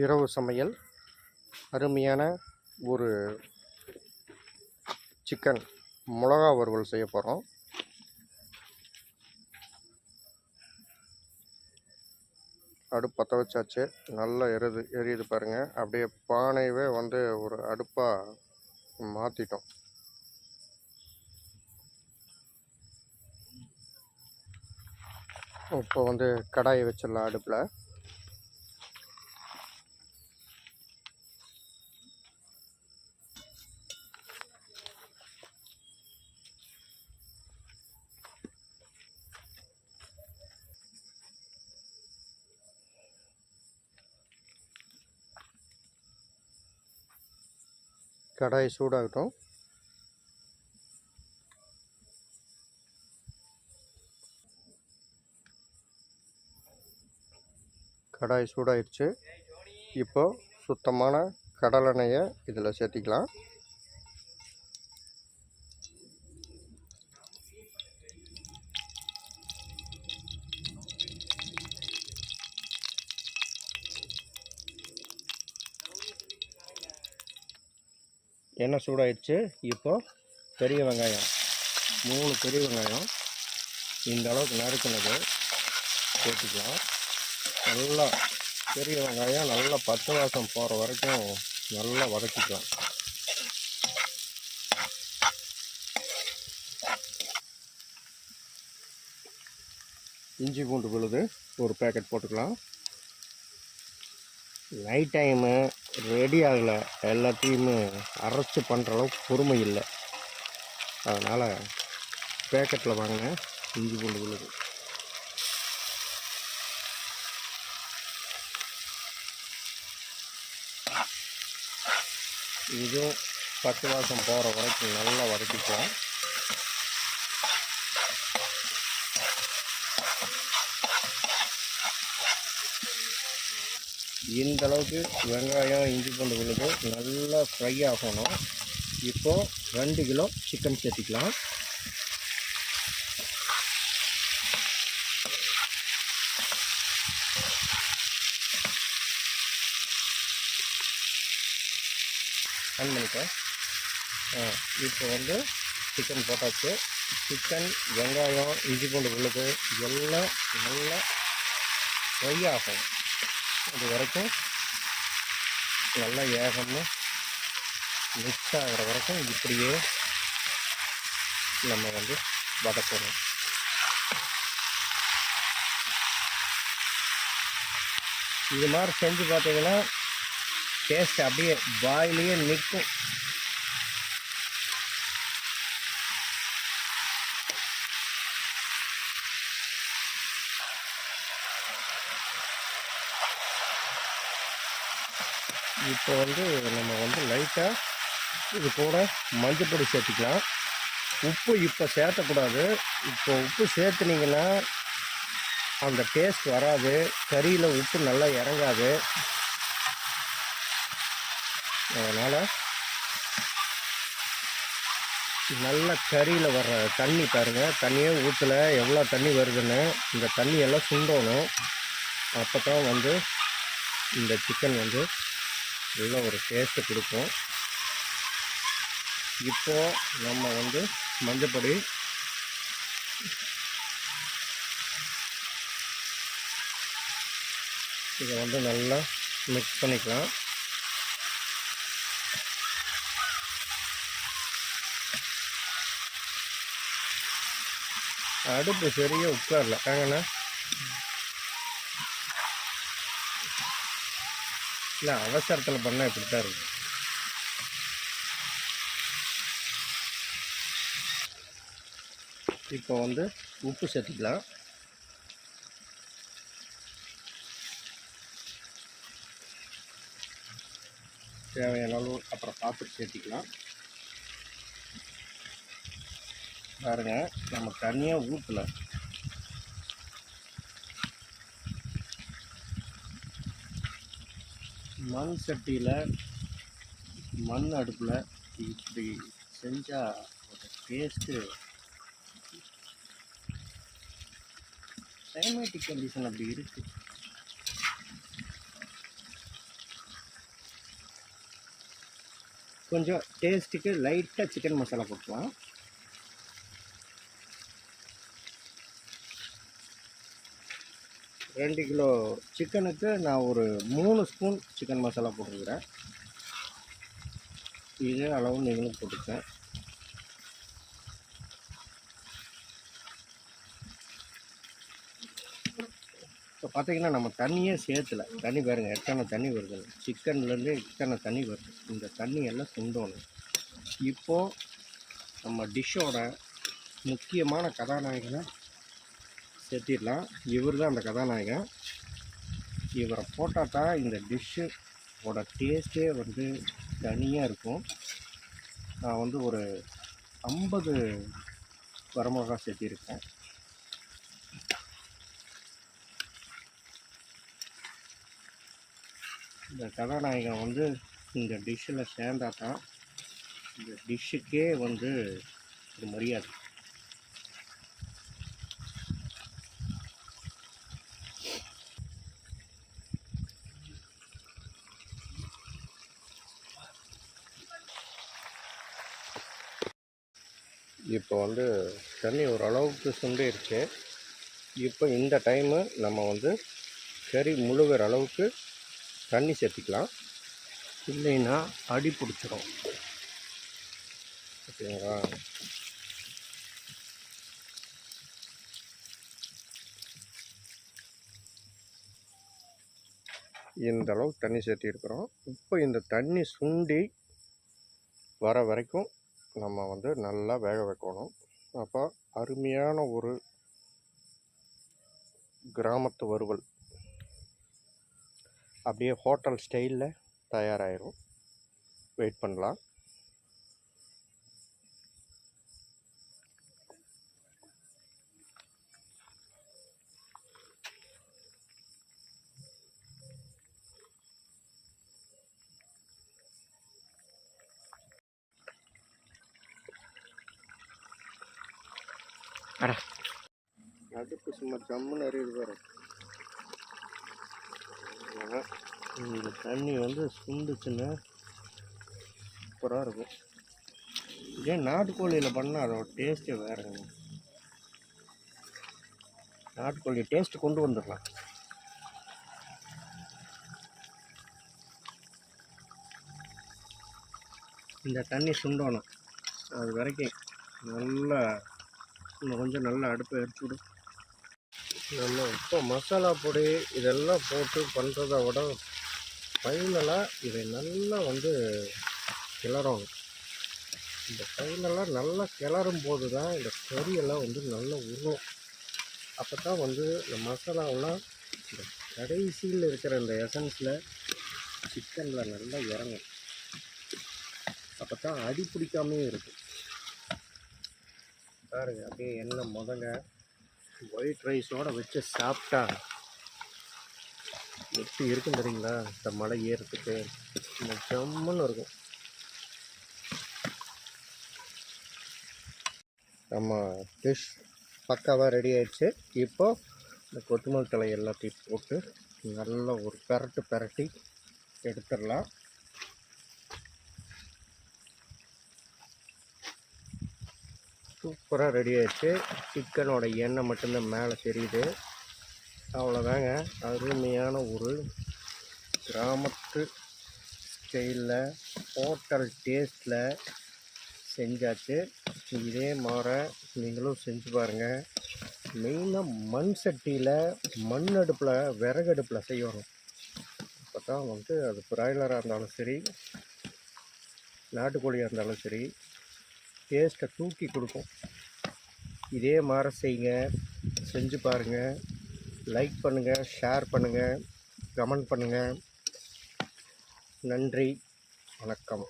இரவு சமையல் அருமையான ஒரு சிக்கன் மிளகா வறுவல் செய்ய போகிறோம். அடுப்பு பற்ற வச்சாச்சு. நல்லா எரியுது பாருங்கள். அப்படியே பானையவே ஒரு அடுப்பாக மாற்றிட்டோம். இப்போ கடாயை வச்சிடலாம் அடுப்பில். கடாய் சூடாகட்டும். கடாய் சூடாயிடுச்சு. இப்போ சுத்தமான கடலெண்ணெயை இதில் சேர்த்திக்கலாம். எண்ணெய் சூடாயிடுச்சு. இப்போ பெரிய வெங்காயம் 3 பெரிய வெங்காயம் இந்த அளவுக்கு நறுக்குனது சேர்த்துக்கலாம். நல்லா பெரிய வெங்காயம் நல்லா பச்சை வாசம் போகிற வரைக்கும் நல்லா வதக்கிக்கலாம். இஞ்சி பூண்டு விழுது ஒரு பேக்கெட் போட்டுக்கலாம். நைட் டைமு ரெடி ஆகலை, எல்லாத்தையுமே அரைச்சி பண்ணுற அளவுக்கு பொறுமை இல்லை. அதனால் பேக்கெட்டில் வாங்கின இஞ்சி பூண்டு விழுது. இதுவும் பச்சை வாசம் போகிற வரைக்கும் நல்லா வதக்கிக்கலாம். இந்த அளவுக்கு வெங்காயம் இஞ்சி பூண்டு விழுது நல்லா ஃப்ரை ஆகணும். இப்போது 2 கிலோ சிக்கன் சேர்த்திக்கலாம். ஆன் பண்ணிட்டேன். இப்போ சிக்கன் போட்டாச்சு. சிக்கன் வெங்காயம் இஞ்சி பூண்டு விழுது எல்லாம் நல்லா ஃப்ரை ஆகும். அது வரைக்கும் நல்லா ஏகமாக மிக்ஸ் ஆகிற வரைக்கும் இப்படியே நம்ம வதக்கணும். இது மாதிரி செஞ்சு பார்த்தீங்கன்னா டேஸ்ட் அப்படியே வாயிலேயே நிற்கும். இப்போ நம்ம லைட்டாக இது கூட மஞ்சள் பொடி சேர்த்துக்கலாம். உப்பு இப்போ சேர்த்தக்கூடாது. இப்போ உப்பு சேர்த்துனீங்கன்னா அந்த டேஸ்ட் வராது. கறியில் உப்பு நல்லா இறங்காது. அதனால் நல்ல கறியில் வர்ற தண்ணி பாருங்கள், தண்ணியே ஊற்றலை, எவ்வளோ தண்ணி வருதுன்னு. இந்த தண்ணியெல்லாம் சுண்டணும். அப்போ தான் இந்த சிக்கன் நல்ல ஒரு டேஸ்ட்டு கொடுக்கும். இப்போது நம்ம மஞ்சப்பொடி, இதை நல்லா மிக்ஸ் பண்ணிக்கலாம். அடுப்பு சரியாக உட்காரல ஏங்கண்ணா. இல்லை, அவசரத்தில் பண்ணால் இப்படி தான் இருக்குது. இப்போ உப்பு சேர்த்துக்கலாம். தேவையான அளவு அப்புறம் பார்த்துட்டு சேர்த்திக்கலாம். பாருங்க, நம்ம தனியாக ஊற்றலை. மண் சட்டியில் மண் அடுப்பில் இப்படி செஞ்சால் ஒரு டேஸ்ட்டு. கிளைமேட்டிக் கண்டிஷன் அப்படி இருக்குது. கொஞ்சம் டேஸ்ட்டுக்கு லைட்டாக சிக்கன் மசாலா போட்டுக்கலாம். ரெண்டு கிலோ சிக்கனுக்கு நான் ஒரு 3 ஸ்பூன் சிக்கன் மசாலா போட்டுருக்கிறேன். இதே அளவு நீங்களும் போட்டுக்கேன். இப்போ பார்த்தீங்கன்னா நம்ம தண்ணியே சேர்த்துல. தண்ணி பாருங்கள் எத்தனை தண்ணி வருது, சிக்கன்லேருந்து எத்தனை தண்ணி வருது. இந்த தண்ணி எல்லாம் சுண்டணும். இப்போது நம்ம டிஷ்ஷோட முக்கியமான கதாநாயகனை சேர்த்திடலாம். இவர் தான் அந்த கதாநாயகன். இவரை போட்டால் தான் இந்த டிஷ்ஷோட டேஸ்ட்டே வந்து தனியாக இருக்கும். நான் வந்து ஒரு 50 வரமிளகா சேர்த்திருக்கேன். இந்த கதாநாயகன் வந்து இந்த டிஷ்ஷில் சேர்ந்தா தான் இந்த டிஷ்ஷுக்கே வந்து ஒரு மரியாதை. இப்போ வந்து தண்ணி ஓரளவுக்கு சுண்டிருச்சு. இப்போ இந்த டைமு நம்ம வந்து கறி முழுகிற அளவுக்கு தண்ணி சேர்த்திக்கலாம். இல்லைன்னா அடி பிடிச்சிரும். ஓகேங்களா? இந்த அளவுக்கு தண்ணி சேர்த்திருக்கிறோம். இப்போ இந்த தண்ணி சுண்டி வர வரைக்கும் நம்ம வந்து நல்லா வேக வைக்கணும். அப்போ அருமையான ஒரு கிராமத்து வறுவல் அப்படியே ஹோட்டல் ஸ்டைலில் தயாராகிடும். வெயிட் பண்ணலாம். அடுப்பு சும்மா ஜம்முன்னு எறியுது பாரு. இந்த தண்ணி வந்து சுண்டுச்சுன்னா சூப்பராக இருக்கும். இதே நாட்டுக்கோழியில் பண்ணால் அதோட டேஸ்ட்டே வேறுங்க. நாட்டுக்கோழி டேஸ்ட்டு கொண்டு வந்துடலாம். இந்த தண்ணி சுண்டணும். அது வரைக்கும் நல்லா இன்னும் கொஞ்சம் நல்லா அடுப்பை எரிச்சுவிடும். நம்ம இப்போ மசாலா பொடி இதெல்லாம் போட்டு பண்ணுறத விட ஃபைனலாக இதை நல்லா வந்து கிளறணும். இந்த ஃபைனலாக நல்லா கிளறும் போது தான் இந்த கறியெல்லாம் வந்து நல்லா உருளும். அப்போ தான் வந்து இந்த மசாலாவெல்லாம் இந்த கடைசியில் இருக்கிற இந்த எசன்ஸில் சிக்கனில் நல்லா இறங்கும். அப்போ தான் அடி பிடிக்காமையும் இருக்கும். பாருங்க அப்படியே எண்ணெய் முதங்க ஒயிட் ரைஸோடு வச்சு சாப்பிட்டா எப்படி இருக்கும் தெரியுங்களா? இந்த மலை ஏறத்துக்கு இந்த ஜம்முன்னு இருக்கும். நம்ம டிஷ் பக்காவாக ரெடி ஆயிடுச்சு. இப்போ இந்த கொத்தமல்லி தழை எல்லாத்தையும் போட்டு நல்லா ஒரு பெரட்டி எடுத்துடலாம். சூப்பராக ரெடி ஆயிடுச்சு. சிக்கனோட எண்ணெய் மட்டும்தான் மேலே தெரியுது. அவ்வளோதாங்க. அருமையான ஒரு கிராமத்து ஸ்டைலில் ஹோட்டல் டேஸ்ட்டில் செஞ்சாச்சு. இதே மாதிரி நீங்களும் செஞ்சு பாருங்கள். மெயினாக மண் சட்டியில் மண் அடுப்பில் விறகடுப்பில் செய்யணும். அப்போ தான் வந்து அது பிராய்லராக இருந்தாலும் சரி நாட்டுக்கோழியாக இருந்தாலும் சரி டேஸ்ட்டை தூக்கி கொடுக்கும். இதே மாதிரி செய்யுங்க, செஞ்சு பாருங்கள். லைக் பண்ணுங்கள், ஷேர் பண்ணுங்கள், கமெண்ட் பண்ணுங்கள். நன்றி, வணக்கம்.